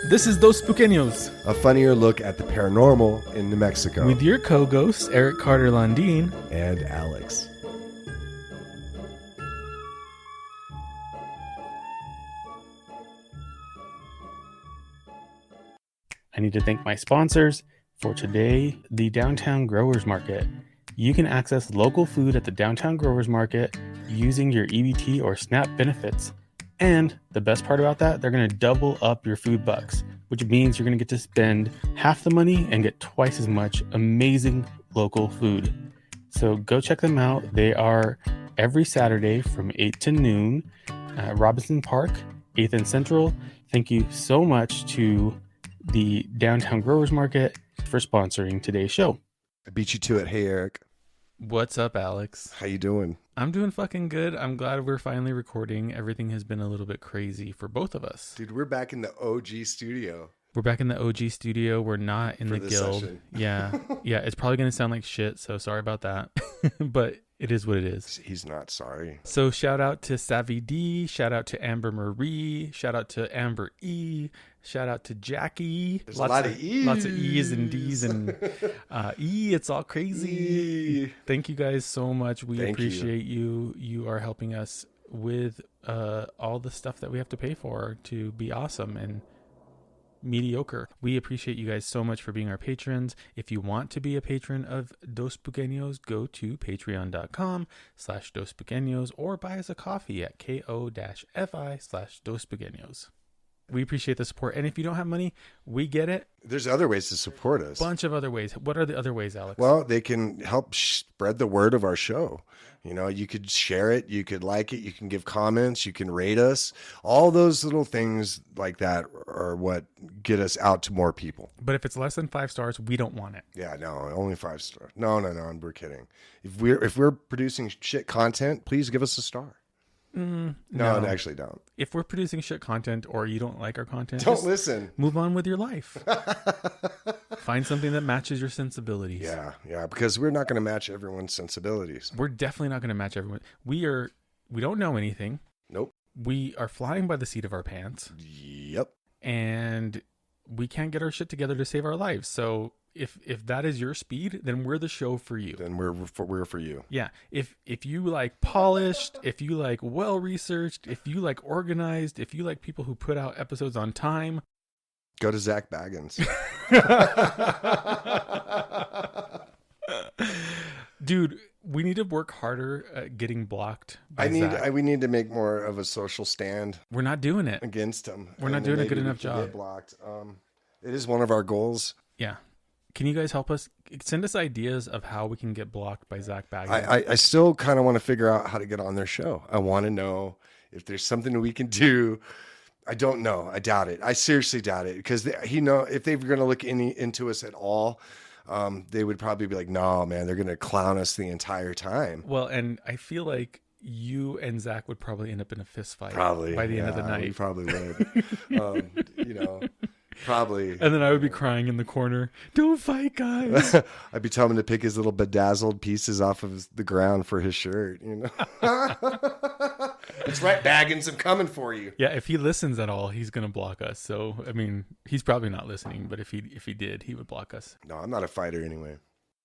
This is Dos Pequeños, A funnier look at the paranormal in New Mexico. with your co-ghosts, Eric Carter Landine. And Alex. I need to thank my sponsors for today, the Downtown Growers Market. You can access local food at the Downtown Growers Market using your EBT or SNAP benefits. And the best part about that, they're going to double up your food bucks, which means you're going to get to spend half the money and get twice as much amazing local food. So go check them out. They are every Saturday from 8 to noon at Robinson Park, 8th and Central. Thank you so much to the Downtown Growers Market for sponsoring today's show. I beat you to it. Hey, Eric. What's up, Alex? How you doing? I'm doing fucking good. I'm glad we're finally recording. Everything has been a little bit crazy for both of us. Dude, we're back in the OG studio. We're back in the OG studio. We're not in For the this guild. session. Yeah. It's probably going to sound like shit, so sorry about that. But it is what it is. He's not sorry. So shout out to Savvy D, shout out to Amber Marie, shout out to Amber E, shout out to Jackie. There's a lot of E's. Lots of E's and D's and E. It's all crazy. E. Thank you guys so much. We Thank you. appreciate you. You are helping us with all the stuff that we have to pay for to be awesome and mediocre. We appreciate you guys so much for being our patrons. If you want to be a patron of Dos Pequeños, go to patreon.com/Dos Pequeños or buy us a coffee at ko-fi/Dos Pequeños. We appreciate the support. And if you don't have money, we get it. There's other ways to support us. Bunch of other ways. What are the other ways, Alex? Well, they can help spread the word of our show. You know, you could share it, you could like it, you can give comments, you can rate us. All those little things like that are what get us out to more people. But if it's less than 5 stars, we don't want it. Yeah, no, only 5 stars. No, we're kidding. If we're producing shit content, please give us a star. No, actually don't. If we're producing shit content or you don't like our content, Don't just listen. move on with your life. Find something that matches your sensibilities. Yeah, because we're not going to match everyone's sensibilities. We're definitely not going to match everyone. We don't know anything. Nope. We are flying by the seat of our pants. Yep. And we can't get our shit together to save our lives. So if that is your speed, then we're the show for you. Then we're for you. Yeah. If you like polished, if you like well researched, if you like organized, if you like people who put out episodes on time, Go to Zach Baggins. Dude, we need to work harder at getting blocked by Zach. We need to make more of a social stand We're not doing it. against him. We're not doing a good enough job. Get blocked. It is one of our goals. Yeah. Can you guys help us? Send us ideas of how we can get blocked by Zach Baggins. I still kind of want to figure out how to get on their show. I want to know if there's something we can do. I don't know. I doubt it. I seriously doubt it because if they were going to look into us at all, they would probably be like, no, man, they're going to clown us the entire time. Well, and I feel like you and Zach would probably end up in a fist fight Probably. by the end of the night. We probably would. Probably. And then I would be crying in the corner. Don't fight, guys. I'd be telling him to pick his little bedazzled pieces off of the ground for his shirt, It's right, Baggins, I'm coming for you. Yeah, if he listens at all, he's going to block us. So, I mean, he's probably not listening, but if he did, he would block us. No, I'm not a fighter anyway.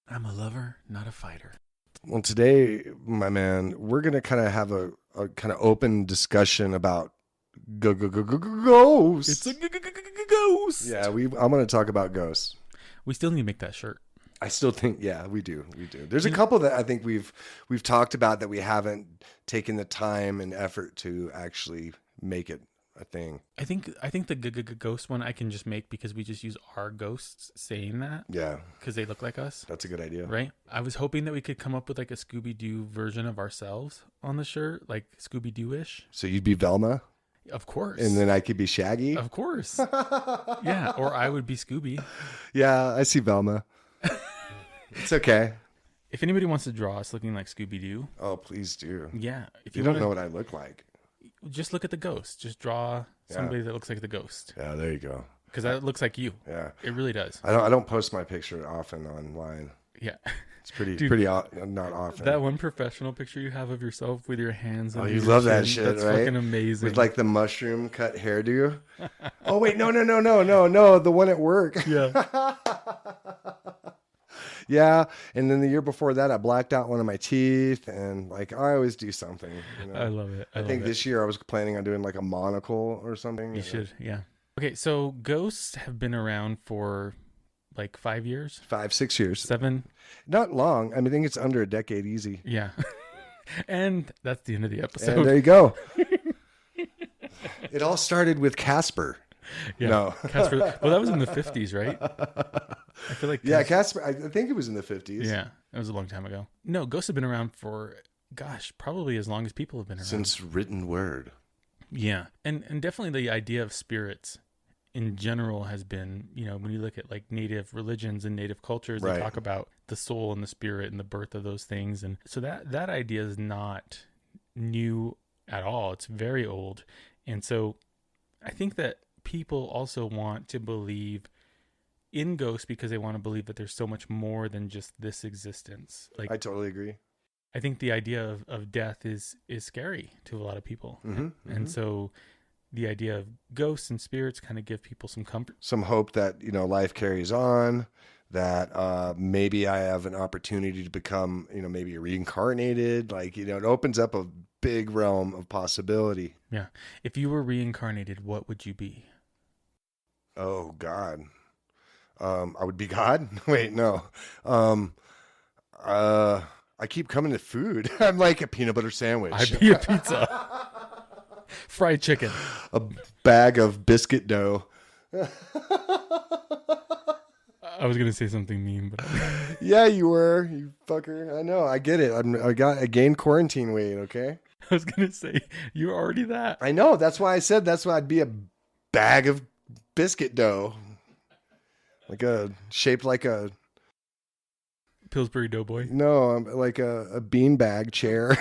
I'm a lover, not a fighter. Well, today, my man, we're going to kind of have a kind of open discussion about ghosts. It's a ghost. Yeah, I'm going to talk about ghosts. We still need to make that shirt. I still think, yeah, we do. There's a couple that I think we've talked about that we haven't taken the time and effort to actually make it a thing. I think the ghost one I can just make because we just use our ghosts saying that. Yeah. Because they look like us. That's a good idea. Right? I was hoping that we could come up with like a Scooby-Doo version of ourselves on the shirt, like Scooby-Doo-ish. So you'd be Velma? Of course. And then I could be Shaggy? Of course. Yeah, or I would be Scooby. Yeah, I see Velma. It's okay. If anybody wants to draw us looking like Scooby-Doo. Oh, please do. Yeah. If you don't know what I look like. Just look at the ghost. Just draw somebody that looks like the ghost. Yeah, there you go. Because that looks like you. Yeah. It really does. I don't post my picture often online. Yeah. It's pretty Dude, not often. that one professional picture you have of yourself with your hands. Oh, under you your love that chin, shit, that's right? fucking amazing. With like the mushroom cut hairdo. Oh wait, no, the one at work. Yeah. Yeah, and then the year before that, I blacked out one of my teeth, and like I always do something. You know? I love it. I think this year I was planning on doing like a monocle or something. You should, yeah. Okay, so ghosts have been around for like 5 years, 5-6 years, 7. not long. I mean, I think it's under a decade, easy. Yeah. And that's the end of the episode. And there you go. It all started with Casper. Yeah. No. Casper. Well, that was in the 50s, right? I feel like Casper. I think it was in the 50s. Yeah, it was a long time ago. No, ghosts have been around for, gosh, probably as long as people have been around. Since written word. Yeah, and definitely the idea of spirits in general has been, you know, when you look at like native religions and native cultures, they talk about the soul and the spirit and the birth of those things, and so that idea is not new at all. It's very old, and so I think that people also want to believe in ghosts because they want to believe that there's so much more than just this existence. Like, I totally agree. I think the idea of death is scary to a lot of people. And so the idea of ghosts and spirits kind of give people some comfort. Some hope that, you know, life carries on, that maybe I have an opportunity to become, you know, maybe reincarnated. Like, you know, it opens up a big realm of possibility. Yeah. If you were reincarnated, what would you be? Oh, God. I would be God? Wait, no. I keep coming to food. I'm like a peanut butter sandwich. I'd be a pizza. Fried chicken. A bag of biscuit dough. I was going to say something mean, but Yeah, you were, you fucker. I know. I get it. I gained quarantine weight, okay? I was going to say, you're already that. I know. That's why I said that's why I'd be a bag of biscuit dough. Shaped like a Pillsbury Doughboy. No, like a beanbag chair.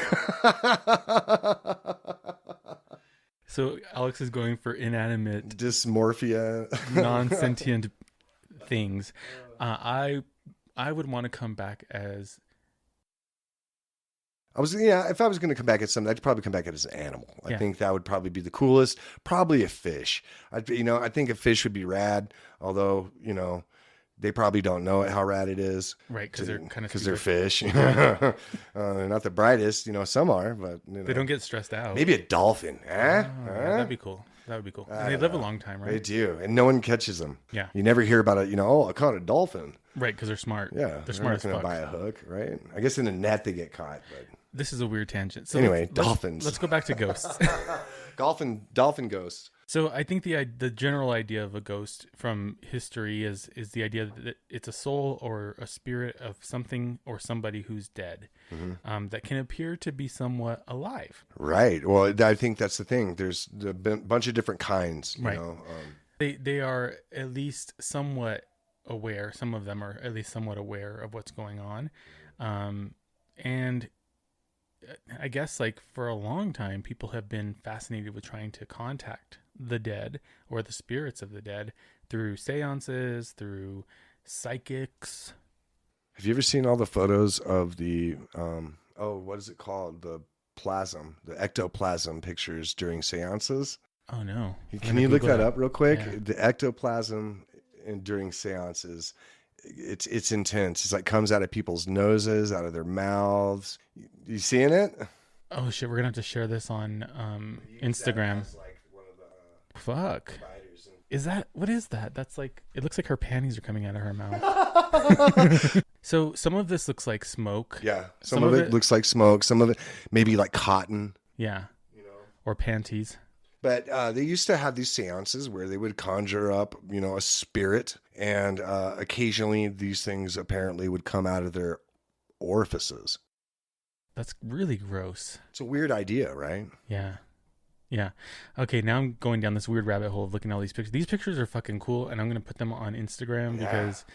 So Alex is going for inanimate, dysmorphia, non-sentient things. I would want to come back as. If I was going to come back at something, I'd probably come back as an animal. I think that would probably be the coolest. Probably a fish. I think a fish would be rad. Although, you know, they probably don't know how rad it is. Right, because they're kind of they're fish. They're not the brightest. You know, some are, but you know. They don't get stressed out. Maybe a dolphin. That'd be cool. That would be cool. And they live a long time, right? They do, and no one catches them. Yeah. You never hear about it. You know, oh, I caught a dolphin. Right, because they're smart. Yeah, they're smart as fuck. They're not going to buy a hook, right? I guess in the net they get caught. But this is a weird tangent. So anyway, dolphins. Let's go back to ghosts. Dolphin ghosts. So I think the general idea of a ghost from history is the idea that it's a soul or a spirit of something or somebody who's dead, that can appear to be somewhat alive. Right. Well, I think that's the thing. There's a bunch of different kinds. You know? They are at least somewhat aware. Some of them are at least somewhat aware of what's going on, and I guess like for a long time, people have been fascinated with trying to contact the dead or the spirits of the dead through seances, through psychics. Have you ever seen all the photos of the, what is it called? The ectoplasm pictures during seances? Oh, no. Can you look that up real quick? Yeah. The ectoplasm during seances, it's intense. It's like comes out of people's noses, out of their mouths. You seeing it? Oh, shit. We're going to have to share this on Instagram. Fuck. What is that? That's like, it looks like her panties are coming out of her mouth. So some of this looks like smoke. Yeah. Some of it looks like smoke. Some of it maybe like cotton. Yeah. You know, or panties. But they used to have these seances where they would conjure up, you know, a spirit. And occasionally these things apparently would come out of their orifices. That's really gross. It's a weird idea, right? Yeah. Yeah. Okay, now I'm going down this weird rabbit hole of looking at all these pictures. These pictures are fucking cool, and I'm going to put them on Instagram because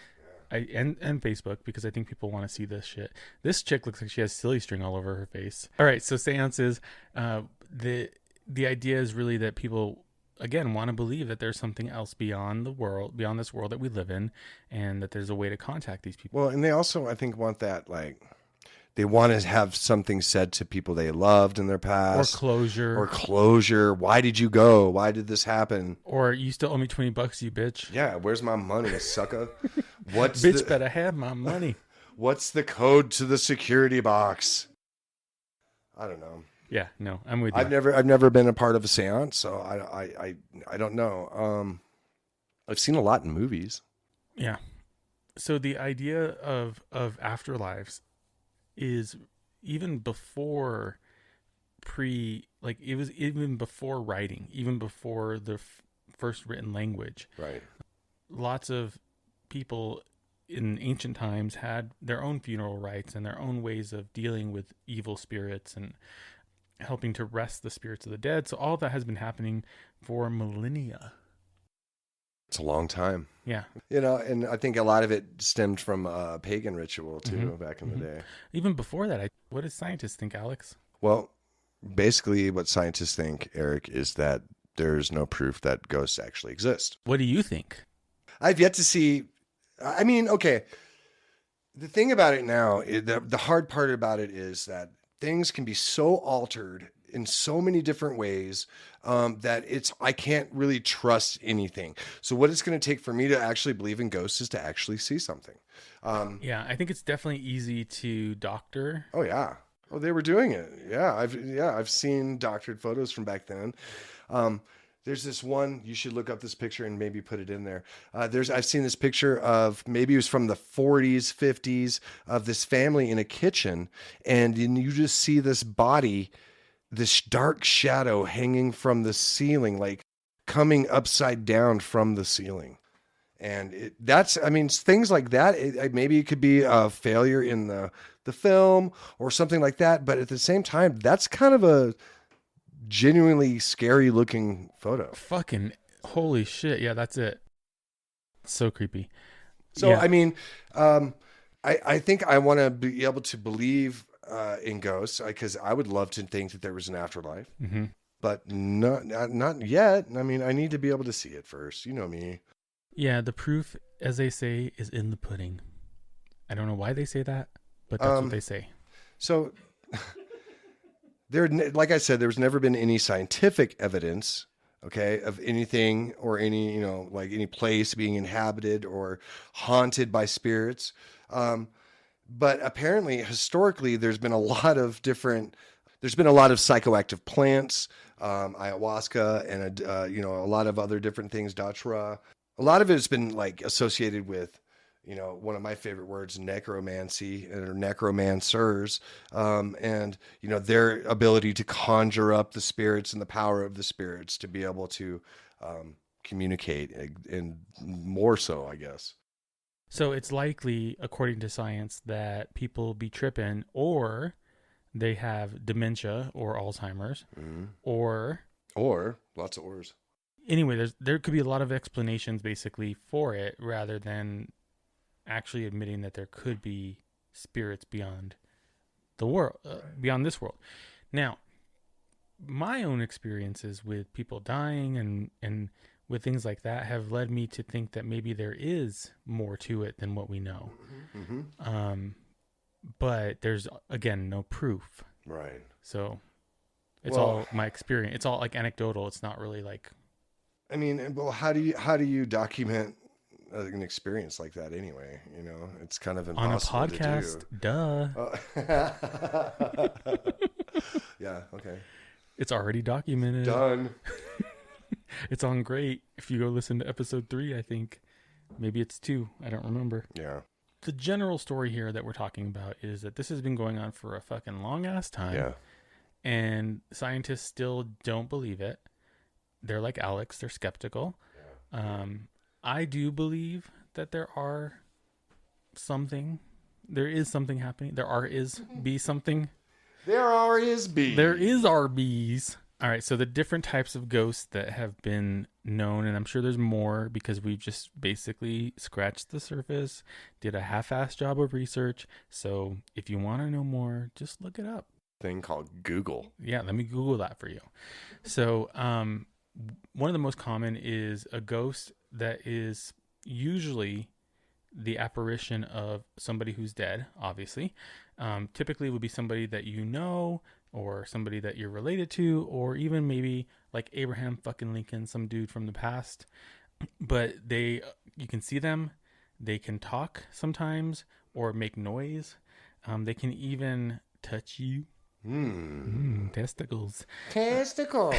and Facebook because I think people want to see this shit. This chick looks like she has silly string all over her face. All right, so seances, the idea is really that people again, want to believe that there's something else beyond this world that we live in, and that there's a way to contact these people. Well, and they also, I think, want that, like, they want to have something said to people they loved in their Or past. closure. Or closure. Why did you go? Why did this happen? Or you still owe me $20, you bitch. Yeah, where's my money, sucker? What's Bitch better have my money. What's the code to the security box? I don't know. Yeah, no, I'm with you. I've never been a part of a seance, so I don't know. I've seen a lot in movies. Yeah. So the idea of afterlives is even before it was even before writing, even before the first written language. Right. Lots of people in ancient times had their own funeral rites and their own ways of dealing with evil spirits and helping to rest the spirits of the dead. So all that has been happening for millennia. It's a long time. Yeah. And I think a lot of it stemmed from pagan ritual too, back in the day. Even before that, what do scientists think, Alex? Well, basically what scientists think, Eric, is that there's no proof that ghosts actually exist. What do you think? I've yet to see, I mean, okay, the thing about it now, the hard part about it is that things can be so altered in so many different ways that I can't really trust anything. So what it's going to take for me to actually believe in ghosts is to actually see something. Yeah, I think it's definitely easy to doctor. Oh yeah. Oh, they were doing it. Yeah. I've seen doctored photos from back then. There's this one, you should look up this picture and maybe put it in there. I've seen this picture of, maybe it was from the 40s, 50s, of this family in a kitchen. And you just see this body, this dark shadow hanging from the ceiling, like coming upside down from the ceiling. And things like that, maybe it could be a failure in the film or something like that. But at the same time, that's kind of a genuinely scary looking photo. Fucking holy shit. Yeah, that's it. So creepy. So, yeah. I mean, I think I want to be able to believe in ghosts, because I would love to think that there was an afterlife, but not yet. I mean, I need to be able to see it first. You know me. Yeah, the proof, as they say, is in the pudding. I don't know why they say that, but that's what they say. So, like I said, there's never been any scientific evidence, okay, of anything or any, like any place being inhabited or haunted by spirits. But apparently, historically, there's been a lot of psychoactive plants, ayahuasca, and a lot of other different things, datura. A lot of it has been like associated with, one of my favorite words, necromancy or necromancers, and their ability to conjure up the spirits and the power of the spirits to be able to communicate, and more so, I guess. So it's likely, according to science, that people be tripping, or they have dementia or Alzheimer's, or lots of ors. Anyway, there could be a lot of explanations basically for it, rather than actually admitting that there could be spirits beyond the world, beyond this world. Now, my own experiences with people dying and with things like that have led me to think that maybe there is more to it than what we know. But there's, again, no proof. Right. So it's all my experience. It's all like anecdotal. It's not really like, I mean, well, how do you document an experience like that anyway? It's kind of impossible on a podcast. To do. Yeah. Okay. It's already documented. Done. It's on Great. If you go listen to episode 3, I think maybe it's 2. I don't remember. Yeah. The general story here that we're talking about is that this has been going on for a fucking long ass time. Yeah. And scientists still don't believe it. They're like Alex. They're skeptical. Yeah. I do believe that there is something happening. There is something. There is bees. There is bees. All right. So the different types of ghosts that have been known, and I'm sure there's more because we've just basically scratched the surface, did a half-assed job of research. So if you want to know more, just look it up. Thing called Google. Yeah. Let me Google that for you. So, One of the most common is a ghost that is usually the apparition of somebody who's dead, obviously. Typically, it would be somebody that you know, or somebody that you're related to, or even maybe like Abraham fucking Lincoln, some dude from the past. But you can see them. They can talk sometimes or make noise. They can even touch you. Testicles. Testicles.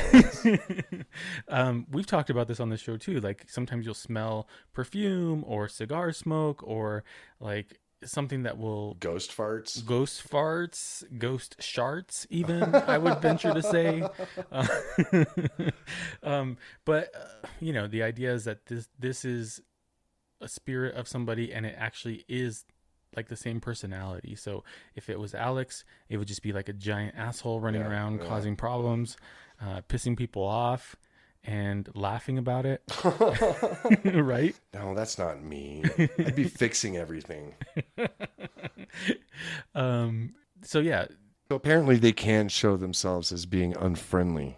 We've talked about this on the show too. Like sometimes you'll smell perfume or cigar smoke or like something that will Ghost farts. ghost farts, ghost sharts, even I would venture to say. Uh, but the idea is that this is a spirit of somebody, and it actually is like the same personality. So if it was Alex, it would just be like a giant asshole running around causing problems, pissing people off, and laughing about it. Right? No, that's not me. I'd be fixing everything. So yeah. So apparently they can show themselves as being unfriendly.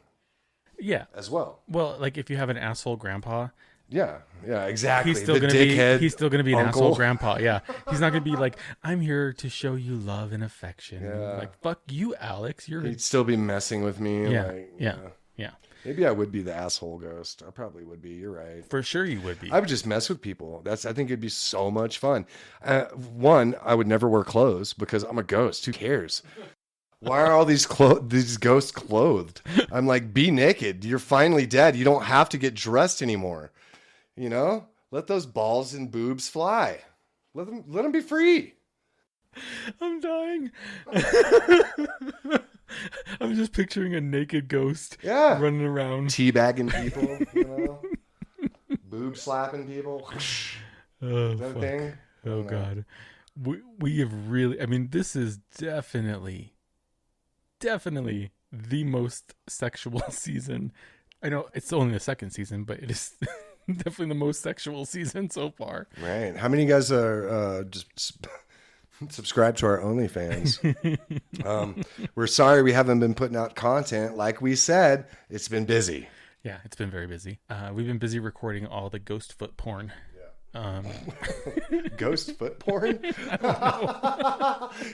Yeah. As well. Well, like if you have an asshole grandpa, yeah, exactly. He's still gonna be an asshole grandpa. Yeah, he's not gonna be like, I'm here to show you love and affection. Yeah. Like, fuck you, Alex. He'd still be messing with me. Yeah. Maybe I would be the asshole ghost. I probably would be. You're right. For sure, you would be. I would just mess with people. I think it'd be so much fun. One, I would never wear clothes because I'm a ghost. Who cares? Why are all these ghosts clothed? I'm like, be naked. You're finally dead. You don't have to get dressed anymore. Let those balls and boobs fly. Let them be free. I'm dying. I'm just picturing a naked ghost running around. Teabagging people, boob slapping people. Oh, that thing? Oh, God. We have really, this is definitely the most sexual season. I know it's only the second season, but it is definitely the most sexual season so far. Right. How many of you guys are just subscribe to our OnlyFans? We're sorry we haven't been putting out content. Like we said, it's been busy. Yeah, it's been very busy. We've been busy recording all the ghost foot porn. Ghost foot porn?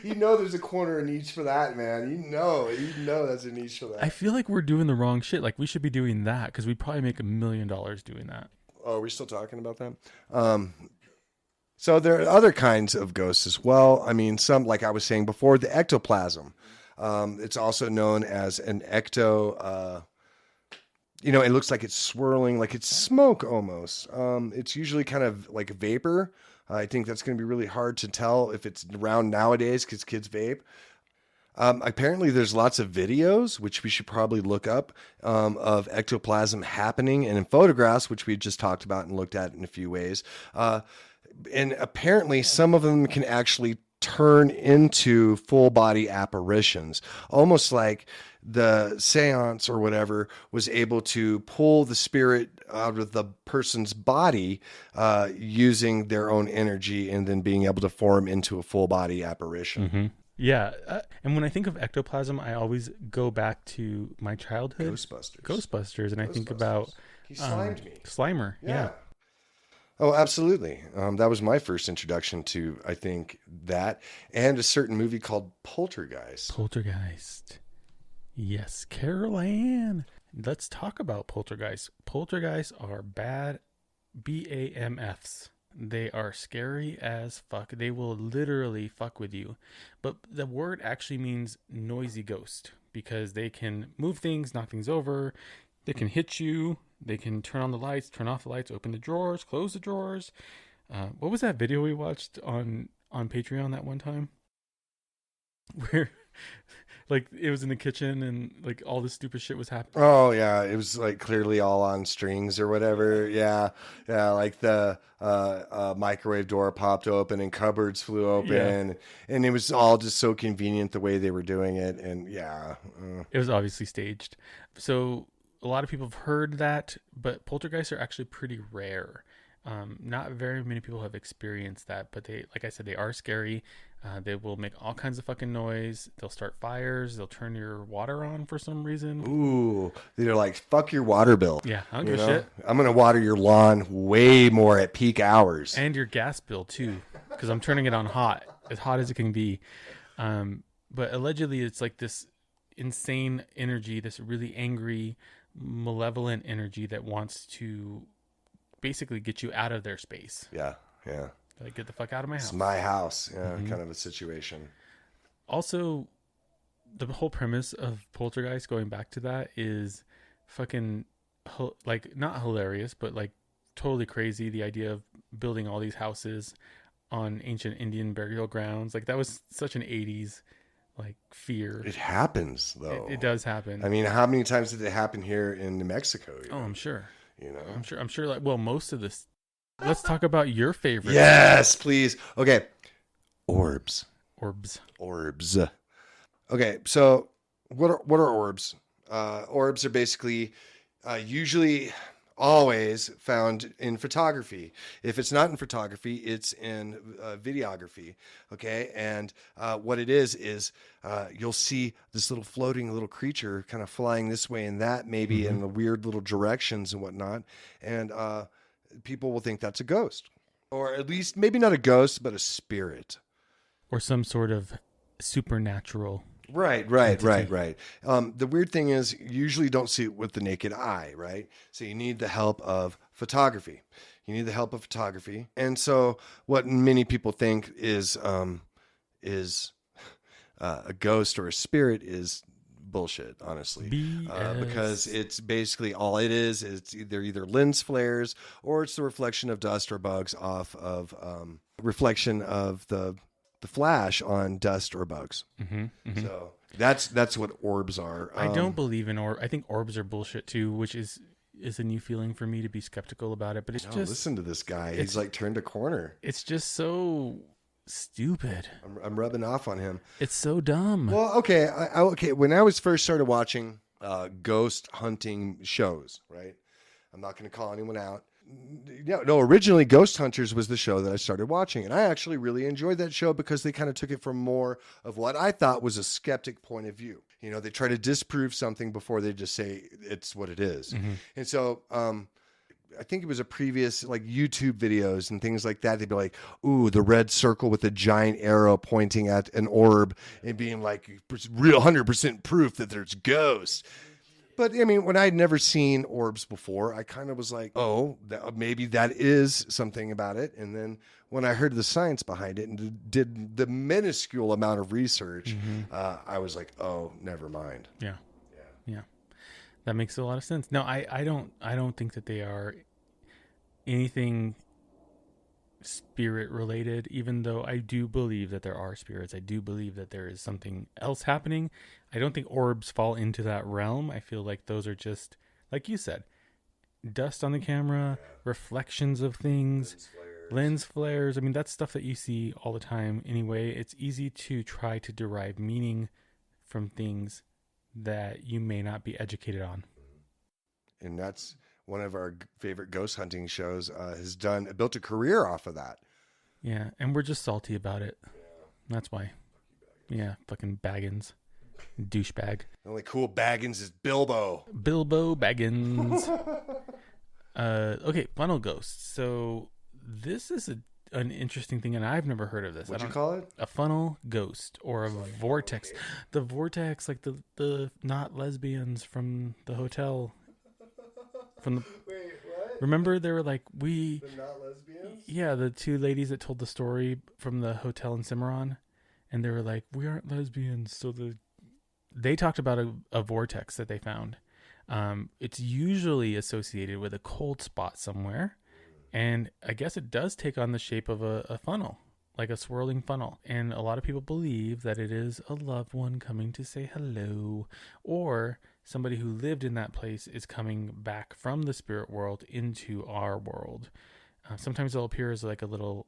There's a corner, a niche for that, man. You know that's a niche for that. I feel like we're doing the wrong shit. Like we should be doing that because we'd probably make $1 million doing that. Oh, are we still talking about that? So there are other kinds of ghosts as well. Some, like I was saying before, the ectoplasm. It's also known as an ecto. It looks like it's swirling, like it's smoke almost. It's usually kind of like a vapor. I think that's going to be really hard to tell if it's around nowadays because kids vape. Apparently, there's lots of videos, which we should probably look up, of ectoplasm happening, and in photographs, which we just talked about and looked at in a few ways. And apparently, some of them can actually turn into full body apparitions, almost like the seance or whatever was able to pull the spirit out of the person's body using their own energy and then being able to form into a full body apparition. Mm-hmm. Yeah. And when I think of ectoplasm, I always go back to my childhood. Ghostbusters. And I think about he slimed me. Slimer. Yeah. Oh, absolutely. That was my first introduction to, I think, that and a certain movie called Poltergeist. Yes, Carol Ann. Let's talk about Poltergeist. Poltergeists are bad BAMFs. They are scary as fuck. They will literally fuck with you. But the word actually means noisy ghost because they can move things, knock things over. They can hit you. They can turn on the lights, turn off the lights, open the drawers, close the drawers. What was that video we watched on Patreon that one time? Where like it was in the kitchen and like all this stupid shit was happening. Oh yeah, it was like clearly all on strings or whatever. Yeah, like the microwave door popped open and cupboards flew open, and it was all just so convenient the way they were doing it. And it was obviously staged. So a lot of people have heard that, but poltergeists are actually pretty rare. Not very many people have experienced that, but they, like I said, they are scary. They will make all kinds of fucking noise. They'll start fires. They'll turn your water on for some reason. Ooh, they're like, fuck your water bill. Yeah, I don't give a shit. I'm going to water your lawn way more at peak hours. And your gas bill too, because I'm turning it on hot as it can be. But allegedly, it's like this insane energy, this really angry, malevolent energy that wants to basically get you out of their space. Yeah, yeah. Like, get the fuck out of my house. It's my house. Yeah, kind of a situation. Also, the whole premise of Poltergeist, going back to that, is fucking, like, not hilarious, but like totally crazy. The idea of building all these houses on ancient Indian burial grounds. Like, that was such an 80s like fear. It happens though. It does happen. I mean, how many times did it happen here in New Mexico? Oh, I'm sure. You know, I'm sure. Like, well, most of this. Let's talk about your favorite. Yes, please. Okay, orbs. Orbs. Okay, so what are orbs? Orbs are basically usually always found in photography. If it's not in photography, it's in videography. Okay, and what it is you'll see this little floating little creature kind of flying this way and that, maybe in the weird little directions and whatnot, and people will think that's a ghost, or at least maybe not a ghost, but a spirit, or some sort of supernatural. Right. The weird thing is, you usually don't see it with the naked eye, right? So you need the help of photography. And so what many people think is a ghost or a spirit is bullshit, honestly. Because it's basically all it is. It's either lens flares, or it's the reflection of dust or bugs off of reflection of the flash on dust or bugs. So that's what orbs are. I don't believe in orbs. I think orbs are bullshit too, which is a new feeling for me to be skeptical about it. But it's just, listen to this guy. He's like turned a corner. It's just so stupid. I'm rubbing off on him. It's so dumb. Well, okay. Okay. When I was first started watching ghost hunting shows, right? I'm not going to call anyone out. No, originally Ghost Hunters was the show that I started watching, and I actually really enjoyed that show because they kind of took it from more of what I thought was a skeptic point of view. You know, they try to disprove something before they just say it's what it is. And so I think it was a previous like YouTube videos and things like that. They'd be like, ooh, the red circle with a giant arrow pointing at an orb and being like real 100% proof that there's ghosts. But I mean, when I'd never seen orbs before, I kind of was like, oh, maybe that is something about it. And then when I heard the science behind it and did the minuscule amount of research, I was like, oh, never mind. Yeah. That makes a lot of sense. No, I don't think that they are anything spirit related, even though I do believe that there are spirits. I do believe that there is something else happening. I don't think orbs fall into that realm. I feel like those are just, like you said, dust on the camera, reflections of things, lens flares. I mean, that's stuff that you see all the time anyway. It's easy to try to derive meaning from things that you may not be educated on. And that's one of our favorite ghost hunting shows, has built a career off of that. Yeah, and we're just salty about it. That's why. Yeah, fucking Baggins. Douchebag. The only cool Baggins is Bilbo. Bilbo Baggins. Okay, funnel ghosts. So this is an interesting thing, and I've never heard of this. What'd you call it? A funnel ghost or a vortex. Okay. The vortex, like the not lesbians from the hotel. Wait, what? Remember they were like, the not lesbians? Yeah, the two ladies that told the story from the hotel in Cimarron, and they were like, we aren't lesbians. So they talked about a vortex that they found. It's usually associated with a cold spot somewhere, and I guess it does take on the shape of a funnel, like a swirling funnel. And a lot of people believe that it is a loved one coming to say hello, or somebody who lived in that place is coming back from the spirit world into our world. Sometimes they'll appear as like a little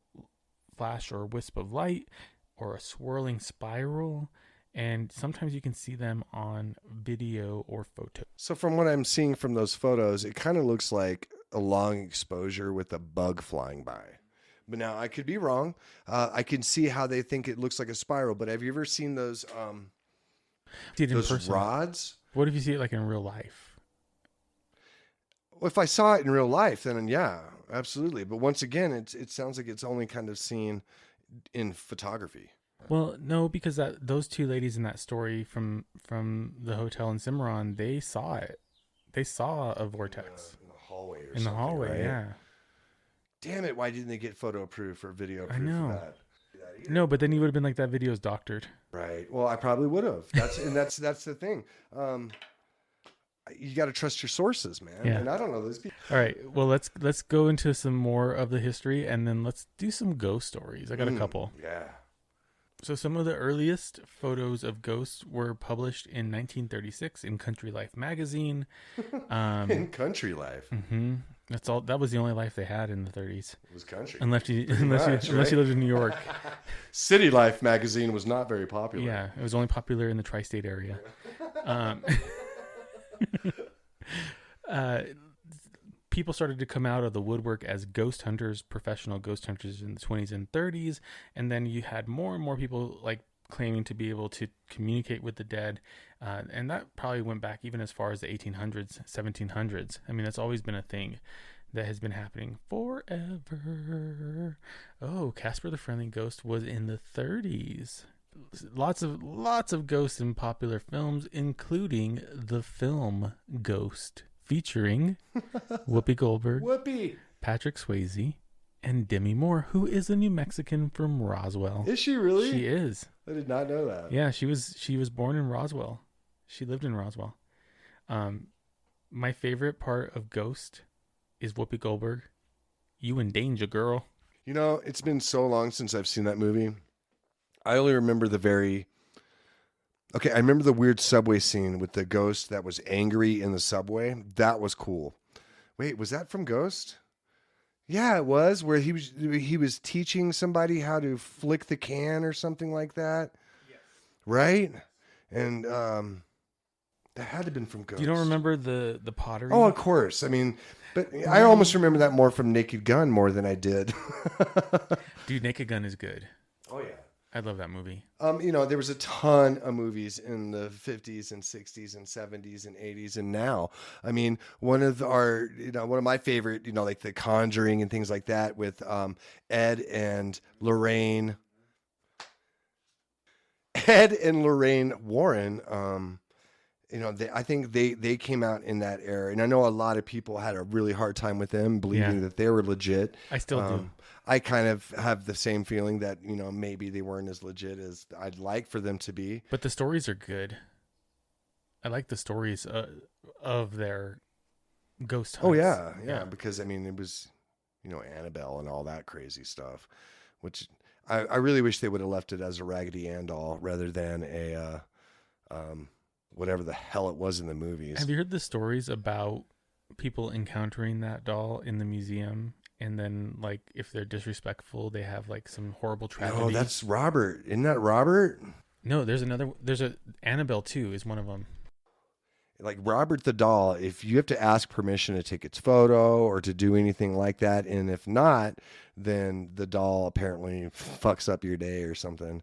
flash or wisp of light or a swirling spiral. And sometimes you can see them on video or photo. So from what I'm seeing from those photos, it kind of looks like a long exposure with a bug flying by. But now I could be wrong. I can see how they think it looks like a spiral. But have you ever seen those See it in those person. rods? What if you see it like in real life? Well, if I saw it in real life, then yeah, absolutely. But once again, it sounds like it's only kind of seen in photography. Well, no, because those two ladies in that story from the hotel in Cimarron, they saw it. They saw a vortex In the hallway or in the something, hallway. right? Yeah. Damn it! Why didn't they get photo approved or video I approved know. for that? No, but then you would have been like, that video's doctored. Right. Well, I probably would have. That's the thing. You got to trust your sources, man. Yeah. And I don't know those people. All right. Well, let's go into some more of the history, and then let's do some ghost stories. I got a couple. Yeah. So some of the earliest photos of ghosts were published in 1936 in Country Life magazine. In Country Life. Mm-hmm. That's all. That was the only life they had in the 30s. It was country. Unless you much, unless you lived in New York. City Life magazine was not very popular. Yeah, it was only popular in the tri-state area. People started to come out of the woodwork as ghost hunters, professional ghost hunters in the 20s and 30s, and then you had more and more people like claiming to be able to communicate with the dead, and that probably went back even as far as the 1800s, 1700s. I mean, that's always been a thing that has been happening forever. Oh, Casper the Friendly Ghost was in the 30s. Lots of ghosts in popular films, including the film Ghost, featuring Whoopi Goldberg, Patrick Swayze, and Demi Moore, who is a New Mexican from Roswell. Is she really? She is. I did not know that. Yeah, she was born in Roswell. She lived in Roswell. My favorite part of Ghost is Whoopi Goldberg. You in danger, girl. You know, it's been so long since I've seen that movie. I only remember I remember the weird subway scene with the ghost that was angry in the subway. That was cool. Wait, was that from Ghost? Yeah, it was, where he was teaching somebody how to flick the can or something like that. Yes. Right? And that had to have been from Ghost. You don't remember the pottery? Oh, of course. I mean, but I almost remember that more from Naked Gun more than I did. Dude, Naked Gun is good. Oh, yeah. I love that movie. There was a ton of movies in the 50s and 60s and 70s and 80s and now. I mean, one of my favorite, like The Conjuring and things like that with Ed and Lorraine Warren. I think they came out in that era, and I know a lot of people had a really hard time with them, believing that they were legit. I still do. I kind of have the same feeling that maybe they weren't as legit as I'd like for them to be. But the stories are good. I like the stories of their ghost hunts. Oh yeah, because I mean it was, Annabelle and all that crazy stuff, which I really wish they would have left it as a Raggedy Ann doll rather than a whatever the hell it was in the movies. Have you heard the stories about people encountering that doll in the museum, and then like if they're disrespectful, they have like some horrible tragedy? Oh, that's Robert. Isn't that Robert? No, there's a Annabelle 2 is one of them. Like Robert the doll, if you have to ask permission to take its photo or to do anything like that, and if not, then the doll apparently fucks up your day or something.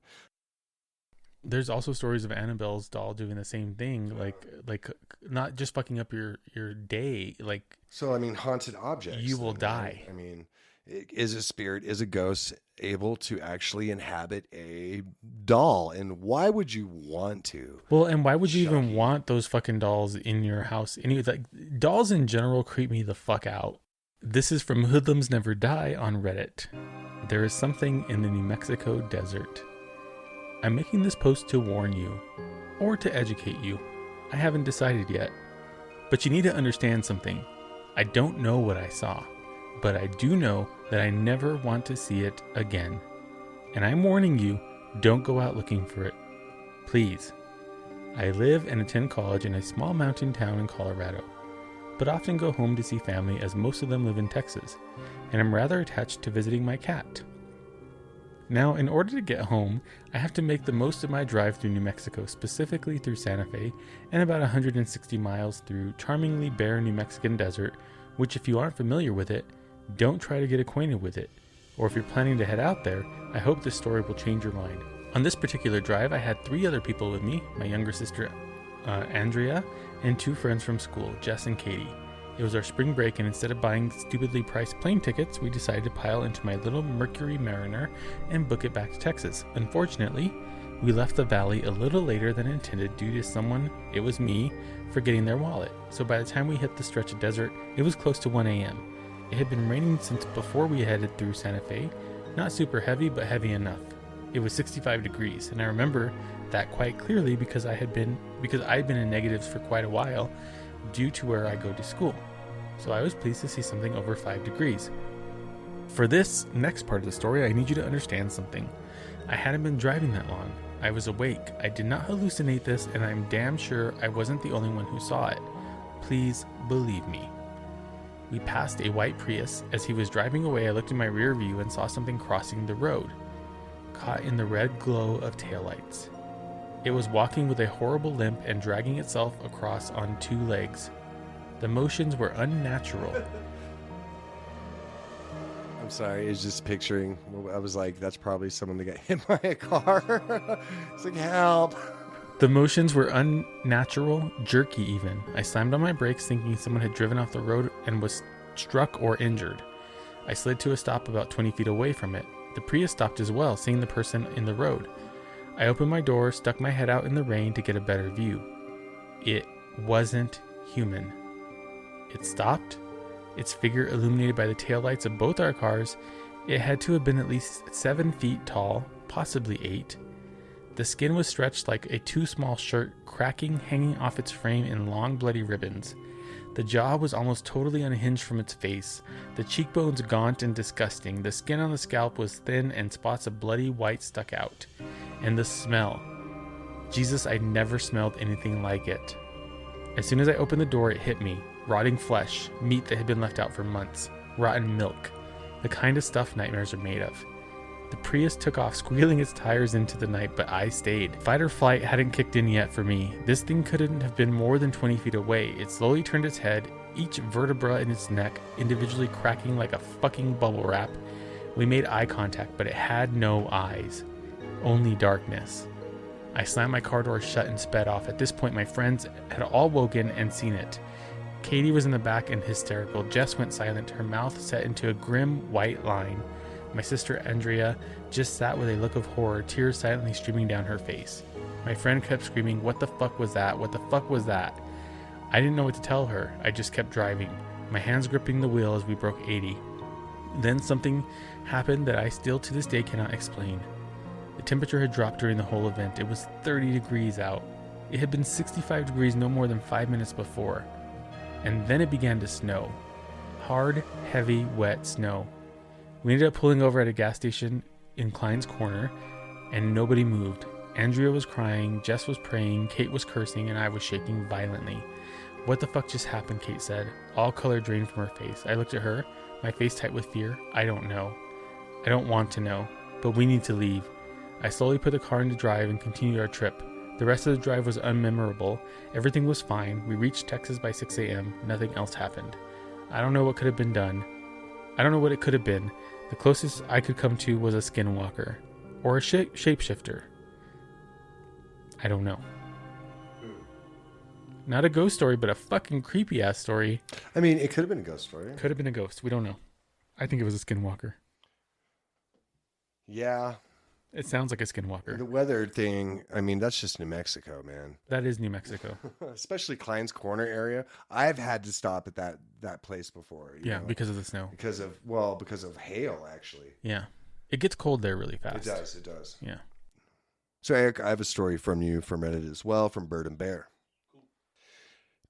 There's also stories of Annabelle's doll doing the same thing, like not just fucking up your day, like. So I mean, haunted objects. You will die. Right? I mean, is a spirit, is a ghost able to actually inhabit a doll, and why would you want to? Well, and why would you even want those fucking dolls in your house? Like, dolls in general creep me the fuck out. This is from Hoodlums Never Die on Reddit. There is something in the New Mexico desert. I'm making this post to warn you, or to educate you. I haven't decided yet. But you need to understand something. I don't know what I saw, but I do know that I never want to see it again. And I'm warning you, don't go out looking for it. Please. I live and attend college in a small mountain town in Colorado, but often go home to see family as most of them live in Texas, and I'm rather attached to visiting my cat. Now, in order to get home, I have to make the most of my drive through New Mexico, specifically through Santa Fe, and about 160 miles through charmingly bare New Mexican desert, which if you aren't familiar with it, don't try to get acquainted with it. or if you're planning to head out there, I hope this story will change your mind. On this particular drive, I had 3 other people with me, my younger sister Andrea, and 2 friends from school, Jess and Katie. It was our spring break, and instead of buying stupidly priced plane tickets, we decided to pile into my little Mercury Mariner and book it back to Texas. Unfortunately, we left the valley a little later than intended due to someone, it was me, forgetting their wallet. So by the time we hit the stretch of desert, it was close to 1 a.m. It had been raining since before we headed through Santa Fe. Not super heavy, but heavy enough. It was 65 degrees, and I remember that quite clearly because I had been in negatives for quite a while due to where I go to school. So I was pleased to see something over 5 degrees. For this next part of the story, I need you to understand something. I hadn't been driving that long. I was awake. I did not hallucinate this, and I'm damn sure I wasn't the only one who saw it. Please believe me. We passed a white Prius. As he was driving away, I looked in my rear view and saw something crossing the road, caught in the red glow of taillights. It was walking with a horrible limp and dragging itself across on 2 legs. The motions were unnatural. I'm sorry, it's just picturing. I was like, that's probably someone that got hit by a car. It's like, help. The motions were unnatural, jerky even. I slammed on my brakes thinking someone had driven off the road and was struck or injured. I slid to a stop about 20 feet away from it. The Prius stopped as well, seeing the person in the road. I opened my door, stuck my head out in the rain to get a better view. It wasn't human. It stopped, its figure illuminated by the taillights of both our cars. It had to have been at least 7 feet tall, possibly 8. The skin was stretched like a too small shirt, cracking, hanging off its frame in long bloody ribbons. The jaw was almost totally unhinged from its face, the cheekbones gaunt and disgusting. The skin on the scalp was thin and spots of bloody white stuck out. And the smell. Jesus, I'd never smelled anything like it. As soon as I opened the door, it hit me. Rotting flesh, meat that had been left out for months, rotten milk, the kind of stuff nightmares are made of. The Prius took off, squealing its tires into the night, but I stayed. Fight or flight hadn't kicked in yet for me. This thing couldn't have been more than 20 feet away. It slowly turned its head, each vertebra in its neck individually cracking like a fucking bubble wrap. We made eye contact, but it had no eyes. Only darkness. I slammed my car door shut and sped off. At this point, my friends had all woken and seen it. Katie was in the back and hysterical. Jess went silent, her mouth set into a grim white line. My sister Andrea just sat with a look of horror, tears silently streaming down her face. My friend kept screaming, "What the fuck was that? What the fuck was that?" I didn't know what to tell her. I just kept driving, my hands gripping the wheel as we broke 80. Then something happened that I still to this day cannot explain. The temperature had dropped during the whole event. It was 30 degrees out. It had been 65 degrees no more than 5 minutes before. And then it began to snow. Hard, heavy, wet snow. We ended up pulling over at a gas station in Klein's Corner, and nobody moved. Andrea was crying, Jess was praying, Kate was cursing, and I was shaking violently. "What the fuck just happened?" Kate said. All color drained from her face. I looked at her, my face tight with fear. "I don't know. I don't want to know, but we need to leave." I slowly put the car into drive and continued our trip. The rest of the drive was unmemorable. Everything was fine. We reached Texas by 6 a.m. Nothing else happened. I don't know what could have been done. I don't know what it could have been. The closest I could come to was a skinwalker. Or a shapeshifter. I don't know. Not a ghost story, but a fucking creepy ass story. I mean, it could have been a ghost story. Could have been a ghost. We don't know. I think it was a skinwalker. Yeah. It sounds like a skinwalker. The weather thing, I mean, that's just New Mexico, man. That is New Mexico. Especially Klein's Corner area. I've had to stop at that place before. Yeah, because of the snow. Because of hail, actually. Yeah. It gets cold there really fast. It does. Yeah. So, Eric, I have a story from you from Reddit as well, from Bird and Bear.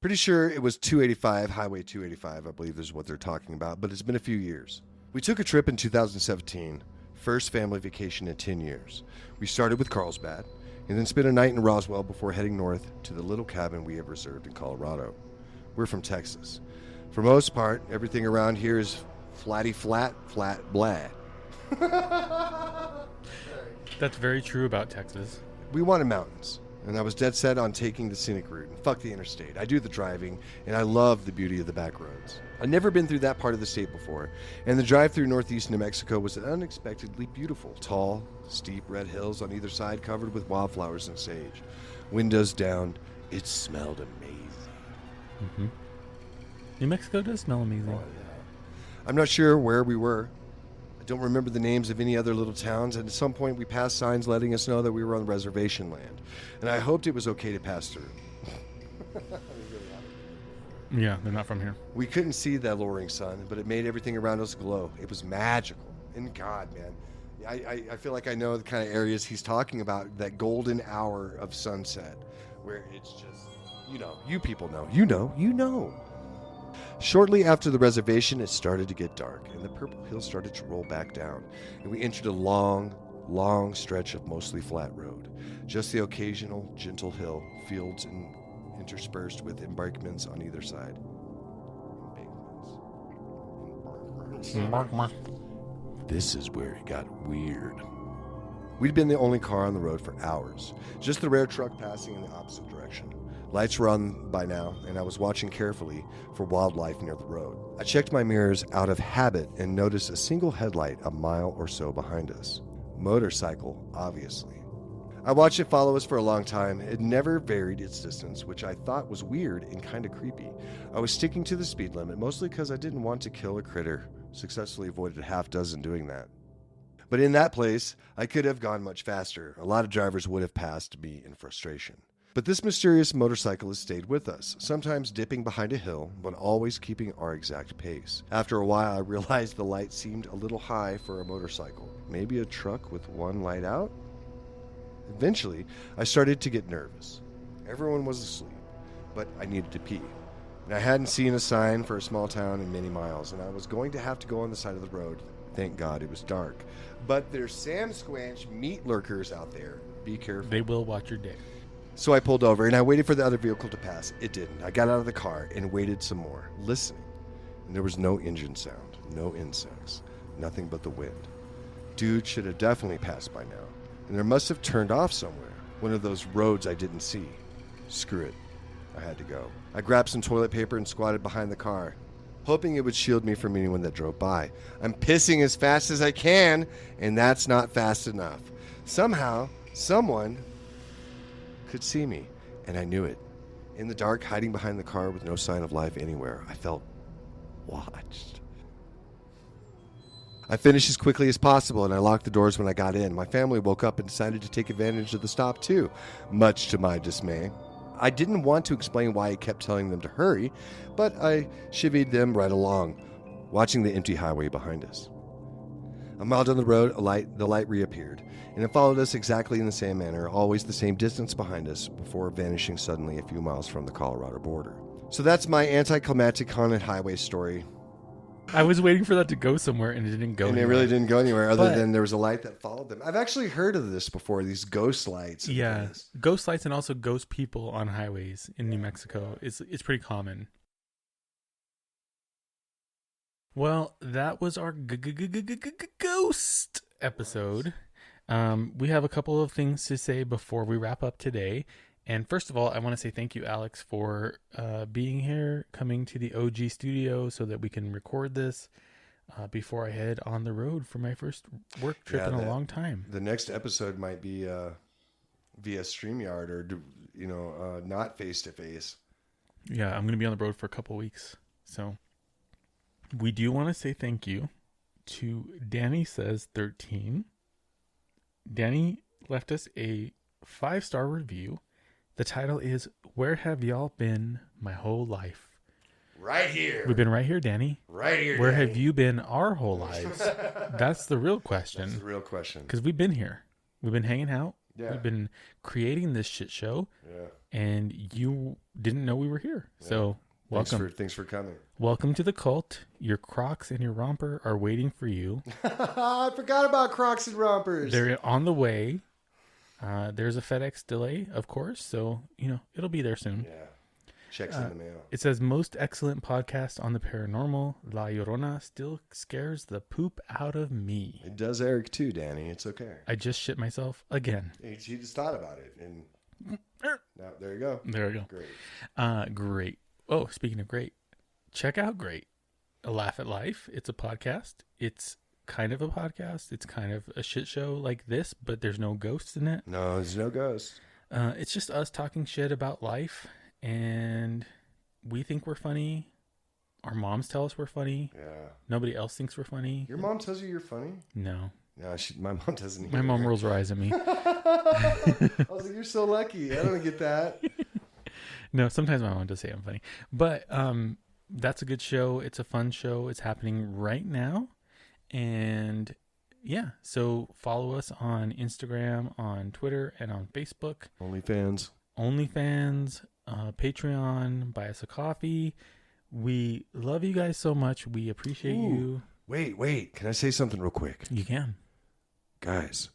Pretty sure it was 285, Highway 285, I believe is what they're talking about, but it's been a few years. We took a trip in 2017, first family vacation in 10 years. We started with Carlsbad, and then spent a night in Roswell before heading north to the little cabin we have reserved in Colorado. We're from Texas. For most part, everything around here is flatty flat, flat blah. That's very true about Texas. We wanted mountains. And I was dead set on taking the scenic route. And fuck the interstate. I do the driving, and I love the beauty of the back roads. I'd never been through that part of the state before, and the drive through northeast New Mexico was unexpectedly beautiful. Tall, steep red hills on either side covered with wildflowers and sage. Windows down, it smelled amazing. New Mexico does smell amazing. Oh, yeah. I'm not sure where we were. I don't remember the names of any other little towns, and at some point we passed signs letting us know that we were on reservation land. And I hoped it was okay to pass through. Yeah, they're not from here. We couldn't see the alluring sun, but it made everything around us glow. It was magical. And God, man, I feel like I know the kind of areas he's talking about, that golden hour of sunset, where it's just, you people know. You know. Shortly after the reservation, it started to get dark, and the purple hills started to roll back down, and we entered a long, long stretch of mostly flat road. Just the occasional gentle hill, fields and interspersed with embankments on either side. This is where it got weird. We'd been the only car on the road for hours, just the rare truck passing in the opposite direction. Lights were on by now, and I was watching carefully for wildlife near the road. I checked my mirrors out of habit and noticed a single headlight a mile or so behind us. Motorcycle, obviously. I watched it follow us for a long time. It never varied its distance, which I thought was weird and kind of creepy. I was sticking to the speed limit, mostly because I didn't want to kill a critter. Successfully avoided a half dozen doing that. But in that place, I could have gone much faster. A lot of drivers would have passed me in frustration. But this mysterious motorcyclist stayed with us, sometimes dipping behind a hill, but always keeping our exact pace. After a while, I realized the light seemed a little high for a motorcycle. Maybe a truck with one light out? Eventually, I started to get nervous. Everyone was asleep, but I needed to pee. And I hadn't seen a sign for a small town in many miles, and I was going to have to go on the side of the road. Thank God it was dark. But there's Sam Squanch meat lurkers out there. Be careful. They will watch your dick. So I pulled over, and I waited for the other vehicle to pass. It didn't. I got out of the car and waited some more, listening. And there was no engine sound, no insects, nothing but the wind. Dude should have definitely passed by now. And there must have turned off somewhere. One of those roads I didn't see. Screw it. I had to go. I grabbed some toilet paper and squatted behind the car, hoping it would shield me from anyone that drove by. I'm pissing as fast as I can, and that's not fast enough. Somehow, someone could see me, and I knew it. In the dark, hiding behind the car with no sign of life anywhere, I felt watched. I finished as quickly as possible, and I locked the doors when I got in. My family woke up and decided to take advantage of the stop too, much to my dismay. I didn't want to explain why I kept telling them to hurry, but I chivied them right along, watching the empty highway behind us. A mile down the road, the light reappeared, and it followed us exactly in the same manner, always the same distance behind us, before vanishing suddenly a few miles from the Colorado border. So that's my anticlimactic haunted highway story. I was waiting for that to go somewhere, and it didn't go anywhere. And it really didn't go anywhere, other than there was a light that followed them. I've actually heard of this before, these ghost lights. Yeah, things. Ghost lights and also ghost people on highways in New Mexico. It's pretty common. Well, that was our ghost episode. We have a couple of things to say before we wrap up today. And first of all, I want to say thank you, Alex, for being here, coming to the OG studio so that we can record this before I head on the road for my first work trip in a long time. The next episode might be via StreamYard or, not face-to-face. Yeah, I'm going to be on the road for a couple of weeks. So we do want to say thank you to Danny Says 13. Danny left us a 5-star review. The title is, Where Have Y'all Been My Whole Life? Right here. We've been right here, Danny. Right here, Where Danny. have you been our whole lives? That's the real question. That's the real question. Because we've been here. We've been hanging out. Yeah. We've been creating this shit show. Yeah. And you didn't know we were here. Yeah. So welcome. Thanks for coming. Welcome to the cult. Your Crocs and your romper are waiting for you. I forgot about Crocs and rompers. They're on the way. There's a FedEx delay, of course, so, it'll be there soon. Yeah. Checks in the mail. It says, most excellent podcast on the paranormal. La Llorona still scares the poop out of me. It does Eric too, Danny. It's okay. I just shit myself again. He just thought about it. And Now, there you go. There we go. Great. Great. Oh, speaking of great, check out Great. A Laugh at Life. It's a podcast. It's kind of a podcast. It's kind of a shit show like this, but there's no ghosts in it. No, there's no ghosts. It's just us talking shit about life, and we think we're funny. Our moms tell us we're funny. Yeah. Nobody else thinks we're funny. Your mom tells you you're funny? No. No, my mom doesn't either. My mom rolls her eyes at me. I was like, you're so lucky. I don't get that. No, sometimes my mom does say I'm funny. But that's a good show. It's a fun show. It's happening right now. And yeah, so follow us on Instagram, on Twitter, and on Facebook. OnlyFans, Patreon, buy us a coffee. We love you guys so much. We appreciate you. Wait. Can I say something real quick? You can. Guys,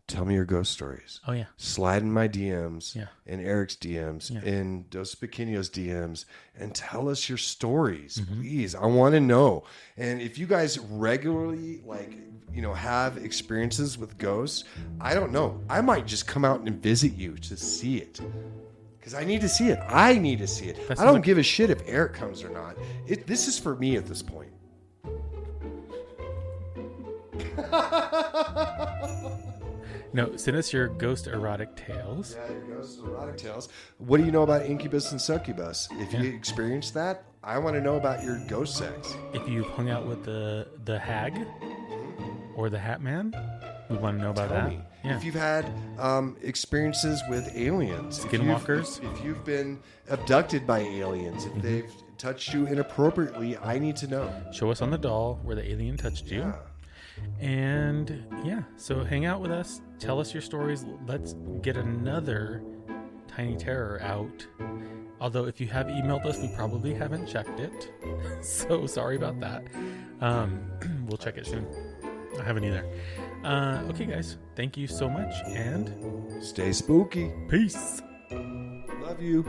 tell me your ghost stories. Oh, yeah. Slide in my DMs, Yeah. in Eric's DMs, Yeah. in Dos Pequeños DMs, and tell us your stories, Mm-hmm. please. I want to know. And if you guys regularly, have experiences with ghosts, I don't know. I might just come out and visit you to see it. Because I need to see it. I need to see it. I don't give a shit if Eric comes or not. This is for me at this point. No, send us your ghost erotic tales. Yeah, your ghost erotic tales. What do you know about incubus and succubus? If you experienced that, I want to know about your ghost sex. If you've hung out with the hag or the hat man, we want to know about Tell that. me. Yeah. If you've had experiences with aliens, Skinwalkers. if you've been abducted by aliens, if they've touched you inappropriately, I need to know. Show us on the doll where the alien touched you. Yeah. And yeah, so hang out with us. Tell us your stories. Let's get another Tiny Terror out. Although if you have emailed us, we probably haven't checked it. So sorry about that. We'll check it soon. I haven't either. Okay, guys. Thank you so much. And Stay spooky. peace. Love you.